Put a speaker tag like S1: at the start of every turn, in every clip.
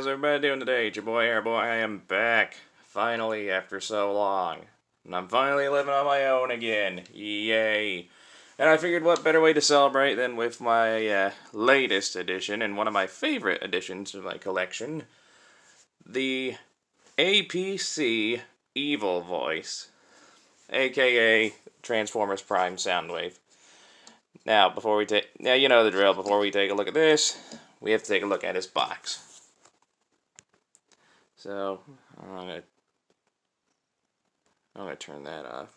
S1: how's everybody doing today? It's your boy Air Boy. I am back, finally, after so long. And I'm finally living on my own again. Yay. And I figured what better way to celebrate than with my latest edition, and one of my favorite additions to my collection, the APC Evil Voice, aka Transformers Prime Soundwave. Now, you know the drill. Before we take a look at this, we have to take a look at his box. So, I'm gonna turn that off.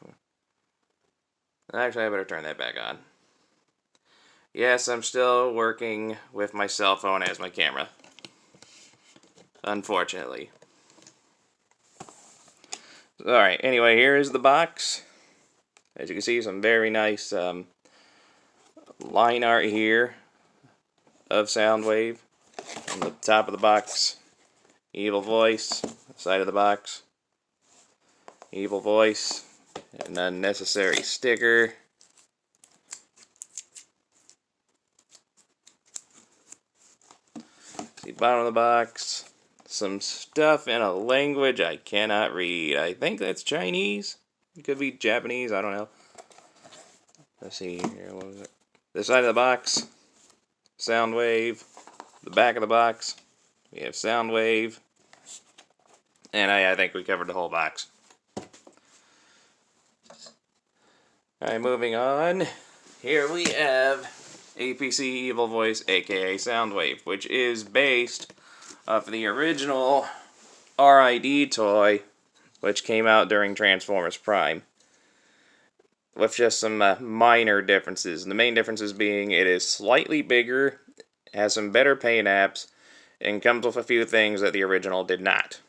S1: Actually, I better turn that back on. Yes, I'm still working with my cell phone as my camera. Unfortunately. Alright, anyway, here is the box. As you can see, some very nice line art here of Soundwave. On the top of the box, Evil Voice. Side of the box, Evil Voice. An unnecessary sticker. See, bottom of the box, some stuff in a language I cannot read. I think that's Chinese. It could be Japanese, I don't know. Let's see here, what was it? This side of the box, Soundwave. The back of the box, we have Soundwave. And I think we covered the whole box. Alright, moving on. Here we have APC Evil Voice, aka Soundwave, which is based off the original RID toy, which came out during Transformers Prime, with just some minor differences. The main differences being it is slightly bigger, has some better paint apps, and comes with a few things that the original did not.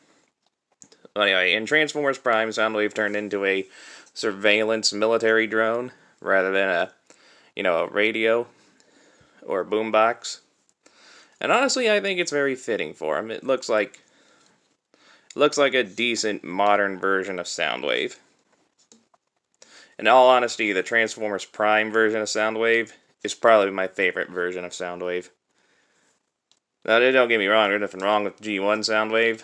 S1: Anyway, in Transformers Prime, Soundwave turned into a surveillance military drone rather than a radio or a boombox. And honestly, I think it's very fitting for him. It looks like a decent modern version of Soundwave. In all honesty, the Transformers Prime version of Soundwave is probably my favorite version of Soundwave. Now, don't get me wrong, there's nothing wrong with G1 Soundwave,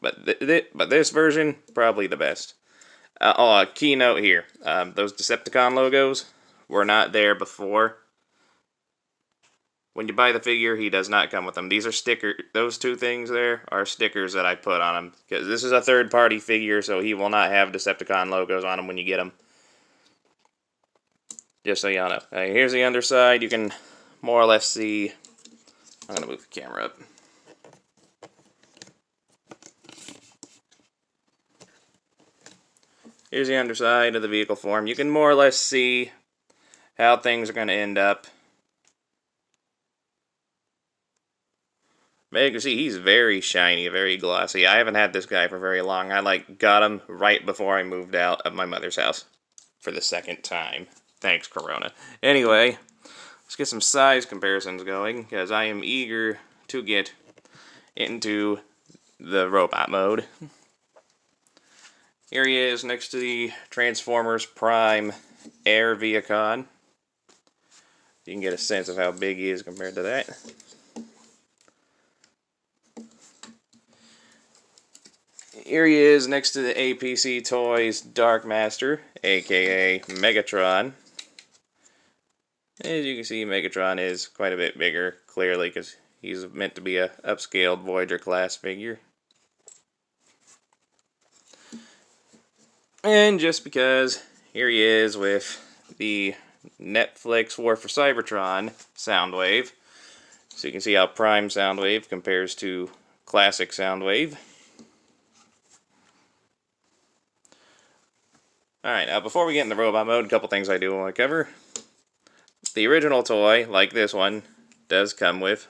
S1: but this version, probably the best. A keynote here, those Decepticon logos were not there before. When you buy the figure, he does not come with them. These are stickers. Those two things there are stickers that I put on him, because this is a third-party figure, so he will not have Decepticon logos on him when you get him. Just so y'all know. Here's the underside. You can more or less see. I'm going to move the camera up. Here's the underside of the vehicle form. You can more or less see how things are going to end up. But you can see he's very shiny, very glossy. I haven't had this guy for very long. I got him right before I moved out of my mother's house for the second time. Thanks, Corona. Anyway, let's get some size comparisons going, because I am eager to get into the robot mode. Here he is next to the Transformers Prime Air Vehicon. You can get a sense of how big he is compared to that. Here he is next to the APC Toys Dark Master, aka Megatron. As you can see, Megatron is quite a bit bigger, clearly, because he's meant to be a upscaled Voyager class figure. And just because, here he is with the Netflix War for Cybertron Soundwave. So you can see how Prime Soundwave compares to classic Soundwave. Alright, now before we get into robot mode, a couple things I do want to cover. The original toy, like this one, does come with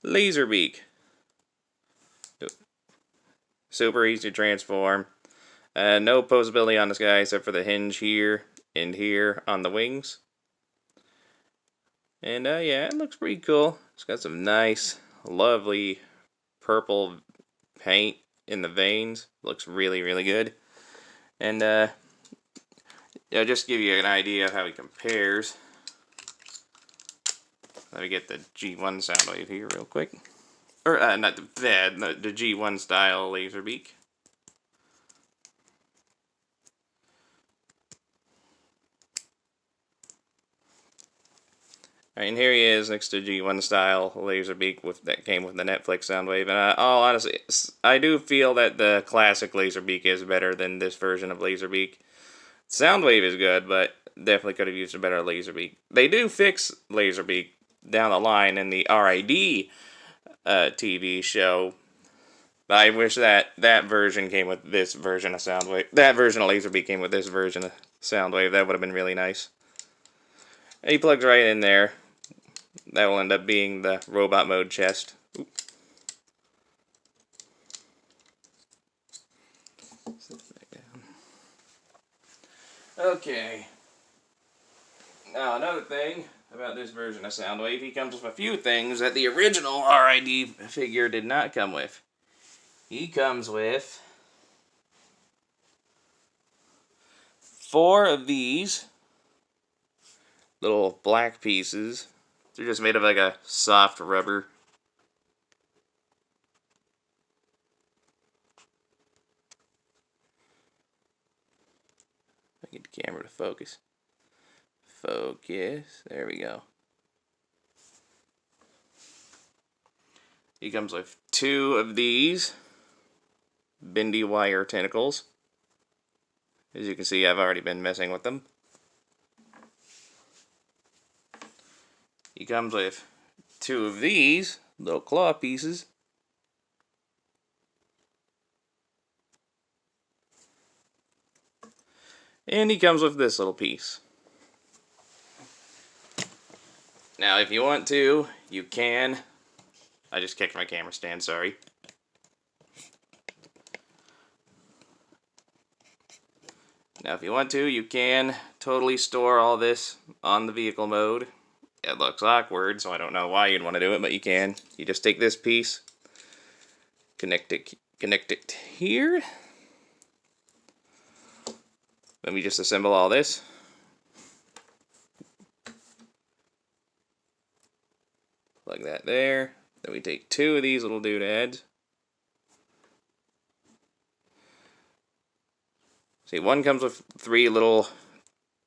S1: Laserbeak. Super easy to transform. No posability on this guy except for the hinge here and here on the wings. And yeah, it looks pretty cool. It's got some nice, lovely purple paint in the veins. Looks really, really good. And just to give you an idea of how he compares. Let me get the G1 Soundwave here real quick. or not the G1 style Laserbeak. Alright, and here he is next to G1 style Laserbeak that came with the Netflix Soundwave. And all honestly, I do feel that the classic Laserbeak is better than this version of Laserbeak. Soundwave is good, but definitely could have used a better Laserbeak. They do fix Laserbeak down the line in the RID TV show. I wish that version came with this version of Soundwave. That version of Laserbeak came with this version of Soundwave. That would have been really nice. And he plugs right in there. That will end up being the robot mode chest. Oop. Okay. Now another thing about this version of Soundwave, he comes with a few things that the original RID figure did not come with. He comes with 4 of these little black pieces. They're just made of like a soft rubber. I get the camera to focus. Focus. There we go. He comes with 2 of these bendy wire tentacles. As you can see, I've already been messing with them. He comes with 2 of these little claw pieces. And he comes with this little piece. Now, if you want to, you can. I just kicked my camera stand, sorry. Now, if you want to, you can totally store all this on the vehicle mode. It looks awkward, so I don't know why you'd want to do it, but you can. You just take this piece, connect it here. Then we just assemble all this. Plug that there. Then we take 2 of these little doodads. See, one comes with 3 little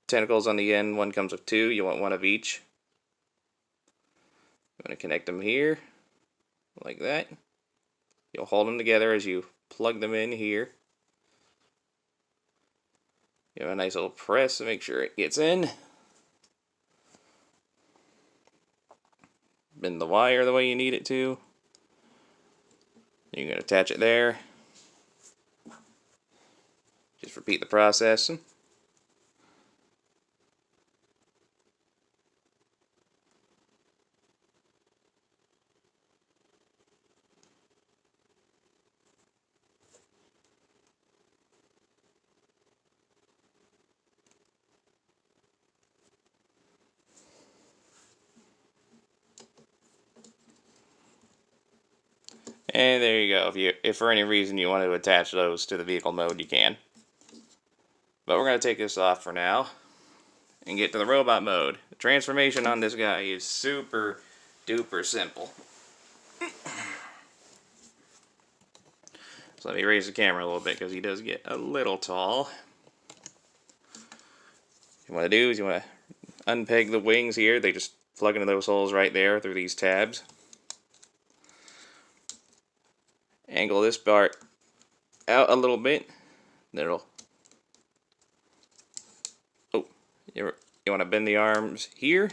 S1: tentacles on the end, one comes with 2. You want 1 of each. I'm going to connect them here, like that. You'll hold them together as you plug them in here. You have a nice little press to make sure it gets in. Bend the wire the way you need it to. You're going to attach it there. Just repeat the process. And there you go. If for any reason you want to attach those to the vehicle mode, you can. But we're going to take this off for now and get to the robot mode. The transformation on this guy is super duper simple. So let me raise the camera a little bit because he does get a little tall. What you want to do is you want to unpeg the wings here. They just plug into those holes right there through these tabs. Angle this part out a little bit. Then it'll... Oh, you want to bend the arms here.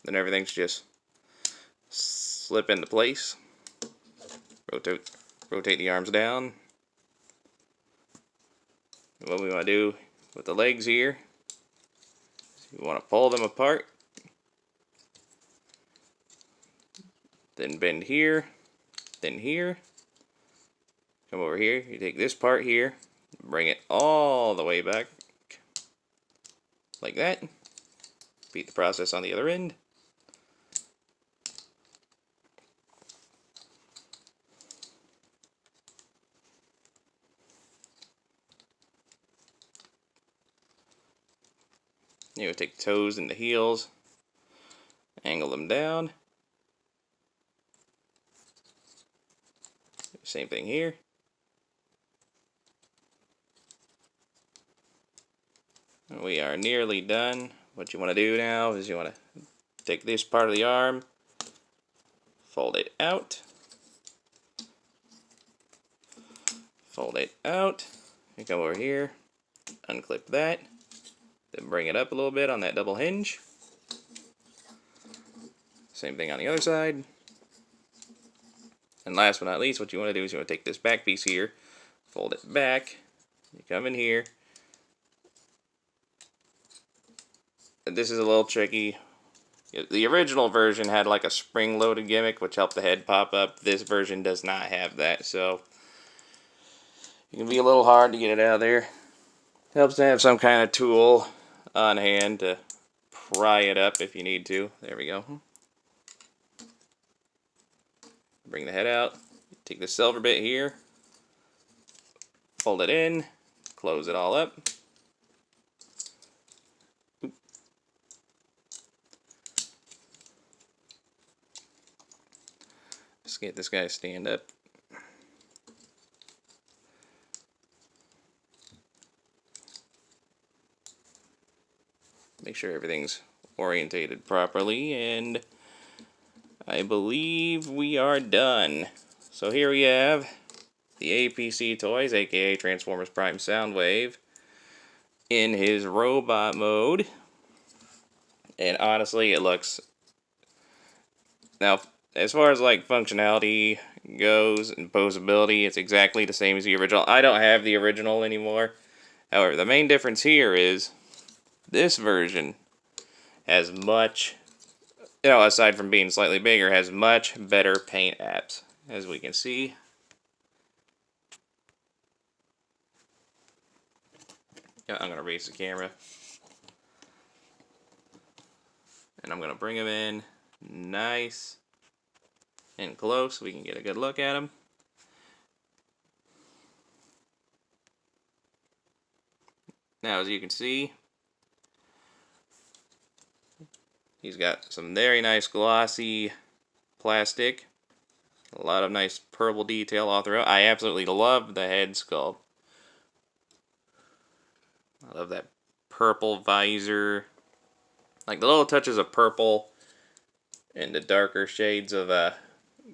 S1: Then everything's just slip into place. Rotate the arms down. What we want to do with the legs here, you want to pull them apart. Then bend here, then here. Come over here, you take this part here, bring it all the way back, like that. Repeat the process on the other end. You take the toes and the heels, Angle them down. Same thing here. We are nearly done. What you want to do now is you want to take this part of the arm, fold it out, fold it out, and come over here, unclip that, then bring it up a little bit on that double hinge. Same thing on the other side. And last but not least, what you want to do is you want to take this back piece here, fold it back, you come in here. This is a little tricky. The original version had like a spring-loaded gimmick, which helped the head pop up. This version does not have that, so it can be a little hard to get it out of there. Helps to have some kind of tool on hand to pry it up if you need to. There we go. Bring the head out. Take the silver bit here, fold it in, close it all up. Just get this guy to stand up. Make sure everything's orientated properly, and I believe we are done. So here we have the APC toys, aka Transformers Prime Soundwave, in his robot mode. And honestly, it looks... Now, as far as like functionality goes and posability, it's exactly the same as the original. I don't have the original anymore. However, the main difference here is this version has much, aside from being slightly bigger, has much better paint apps, as we can see. I'm going to raise the camera. And I'm going to bring them in nice and close so we can get a good look at him. Now, as you can see, he's got some very nice glossy plastic. A lot of nice purple detail all throughout. I absolutely love the head sculpt. I love that purple visor. Like the little touches of purple and the darker shades of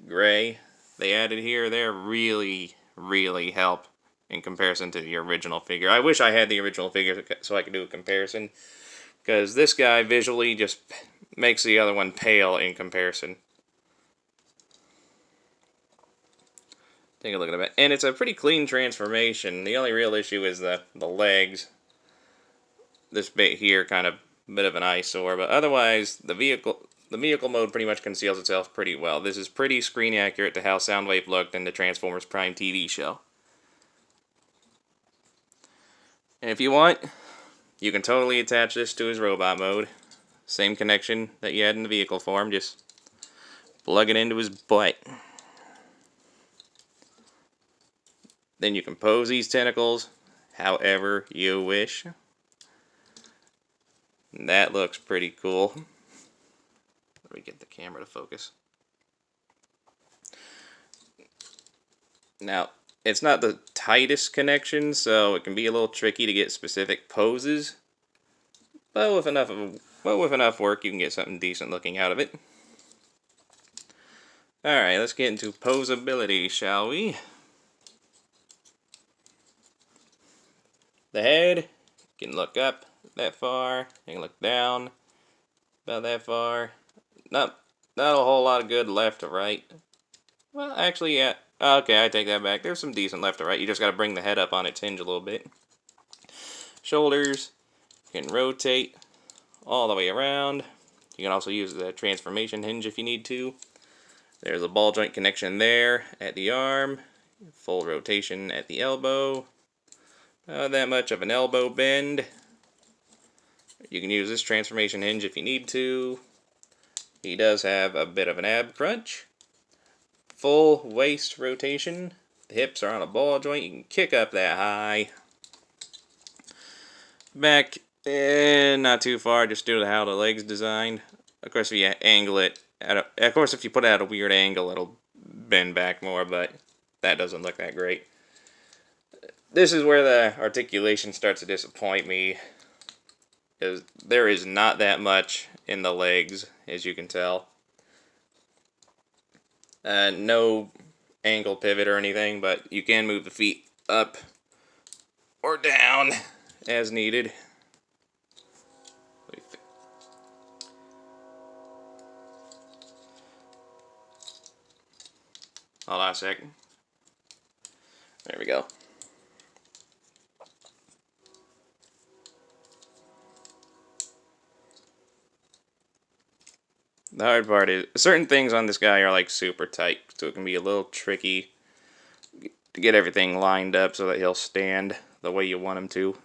S1: gray they added here, they really, really help in comparison to the original figure. I wish I had the original figure so I could do a comparison, because this guy visually just makes the other one pale in comparison. Take a look at it. And it's a pretty clean transformation. The only real issue is the legs. This bit here kind of a bit of an eyesore, but otherwise the vehicle mode pretty much conceals itself pretty well. This is pretty screen accurate to how Soundwave looked in the Transformers Prime TV show. And if you want, you can totally attach this to his robot mode. Same connection that you had in the vehicle form, just plug it into his butt. Then you can pose these tentacles however you wish. And that looks pretty cool. Let me get the camera to focus. Now, it's not the tightest connection, so it can be a little tricky to get specific poses. But with enough work, you can get something decent looking out of it. Alright, let's get into posability, shall we? The head can look up that far, you can look down about that far. Not a whole lot of good left to right. Well, actually, yeah. Okay, I take that back. There's some decent left to right. You just got to bring the head up on its hinge a little bit. Shoulders, you can rotate all the way around. You can also use the transformation hinge if you need to. There's a ball joint connection there at the arm. Full rotation at the elbow. Not that much of an elbow bend. You can use this transformation hinge if you need to. He does have a bit of an ab crunch. Full waist rotation. The hips are on a ball joint. You can kick up that high. Back, not too far, just due to how the leg's designed. Of course, if you angle it, of course, if you put it at a weird angle, it'll bend back more, but that doesn't look that great. This is where the articulation starts to disappoint me, because there is not that much in the legs, as you can tell. No angle pivot or anything, but you can move the feet up or down as needed. Hold on a second. There we go. The hard part is, certain things on this guy are like super tight, so it can be a little tricky to get everything lined up so that he'll stand the way you want him to.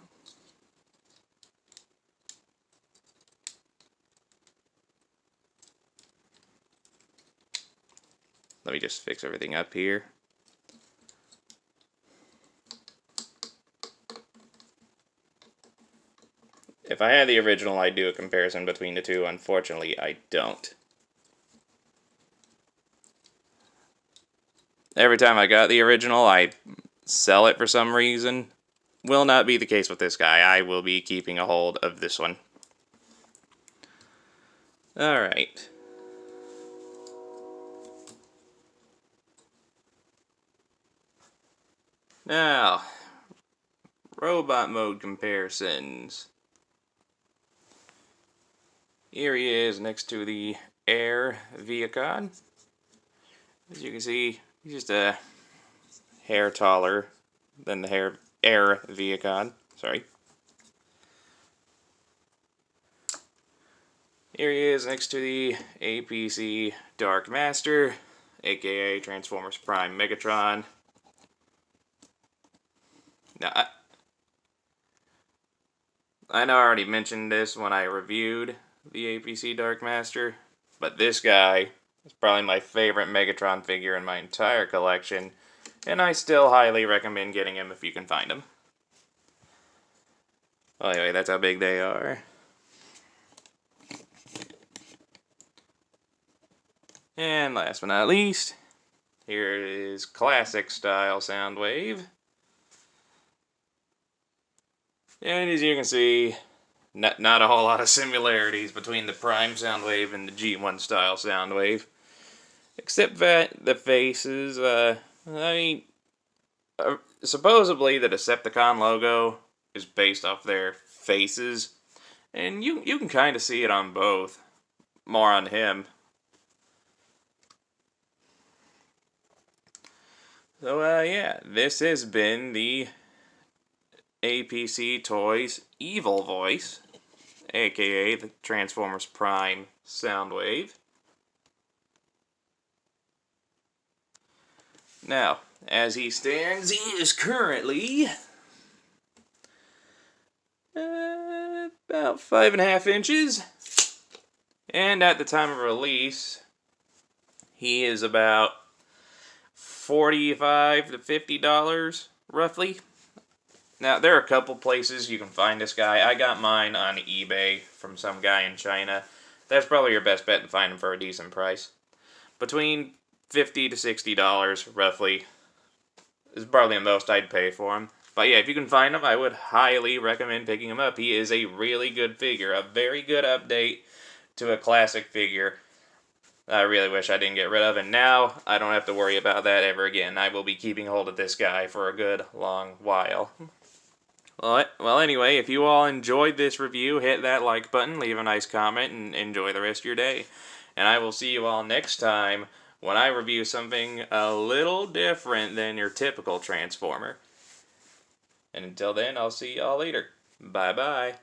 S1: Let me just fix everything up here. If I had the original, I'd do a comparison between the two. Unfortunately, I don't. Every time I got the original, I sell it for some reason. Will not be the case with this guy. I will be keeping a hold of this one. Alright. Now, robot mode comparisons. Here he is next to the Air Viacon. As you can see, he's just a hair taller than the Air Viacon. Sorry. Here he is next to the APC Dark Master, aka Transformers Prime Megatron. Now, I know I already mentioned this when I reviewed the APC Dark Master, but this guy is probably my favorite Megatron figure in my entire collection, and I still highly recommend getting him if you can find him. Well, anyway, that's how big they are. And last but not least, here is classic style Soundwave. And as you can see, not a whole lot of similarities between the Prime Soundwave and the G1 style Soundwave. Except that the faces, supposedly the Decepticon logo is based off their faces. And you can kind of see it on both. More on him. So, yeah, this has been the APC Toys Evil Voice, aka the Transformers Prime Soundwave. Now, as he stands, he is currently about 5.5 inches, and at the time of release, he is about $45 to $50, roughly. Now, there are a couple places you can find this guy. I got mine on eBay from some guy in China. That's probably your best bet to find him for a decent price. Between $50 to $60, roughly, is probably the most I'd pay for him. But yeah, if you can find him, I would highly recommend picking him up. He is a really good figure. A very good update to a classic figure. I really wish I didn't get rid of, and now I don't have to worry about that ever again. I will be keeping hold of this guy for a good long while. Well, anyway, if you all enjoyed this review, hit that like button, leave a nice comment, and enjoy the rest of your day. And I will see you all next time when I review something a little different than your typical Transformer. And until then, I'll see y'all later. Bye-bye.